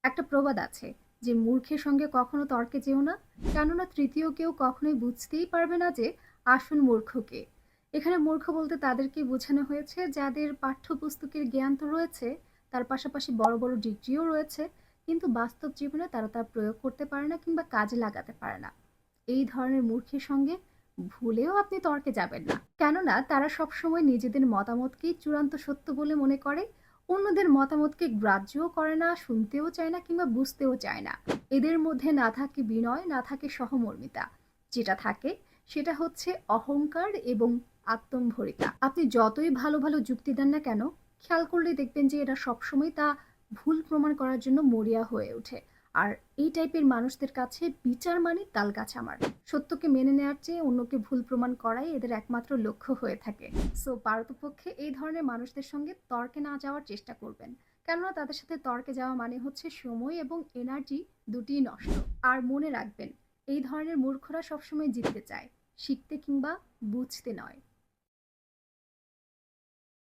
একটা প্রবাদ আছে যে মূর্খের সঙ্গে কখনো তর্কে যেও না, কেননা তৃতীয় কেউ কখনোই বুঝতেই পারবে না যে আসল মূর্খ কে। এখানে মূর্খ বলতে তাদেরকেই বোঝানো হয়েছে যাদের পাঠ্যপুস্তকের জ্ঞান তো রয়েছে, তার পাশাপাশি বড় বড় ডিগ্রিও রয়েছে, কিন্তু বাস্তব জীবনে তারা তা প্রয়োগ করতে পারে না কিংবা কাজে লাগাতে পারে না। এই ধরনের মূর্খের সঙ্গে ভুলেও আপনি তর্কে যাবেন না, কেননা তারা সবসময় নিজেদের মতামতকেই চূড়ান্ত সত্য বলে মনে করে, অন্যদের মতামতকে গ্রাহ্যও করে না, শুনতেও চায় না কিংবা বুঝতেও চায় না। এদের মধ্যে না থাকে বিনয়, না থাকে সহমর্মিতা। যেটা থাকে সেটা হচ্ছে অহংকার এবং আত্মম্ভরিতা। আপনি যতই ভালো ভালো যুক্তি দেন না কেন, খেয়াল করলেই দেখবেন যে এরা সবসময় তা ভুল প্রমাণ করার জন্য মরিয়া হয়ে ওঠে। আর এই টাইপের মানুষদের কাছে বিচার মানে তালগাছ আমার। সত্যকে মেনে নেওয়ার চেয়ে অন্যকে ভুল প্রমাণ করাই এদের একমাত্র লক্ষ্য হয়ে থাকে। সো পারতপক্ষে এই ধরনের মানুষদের সঙ্গে তর্কে না যাওয়ার চেষ্টা করবেন, কেননা তাদের সাথে তর্কে যাওয়া মানে হচ্ছে সময় এবং এনার্জি দুটিই নষ্ট। আর মনে রাখবেন, এই ধরনের মূর্খরা সবসময় জিততে চায়, শিখতে কিংবা বুঝতে নয়।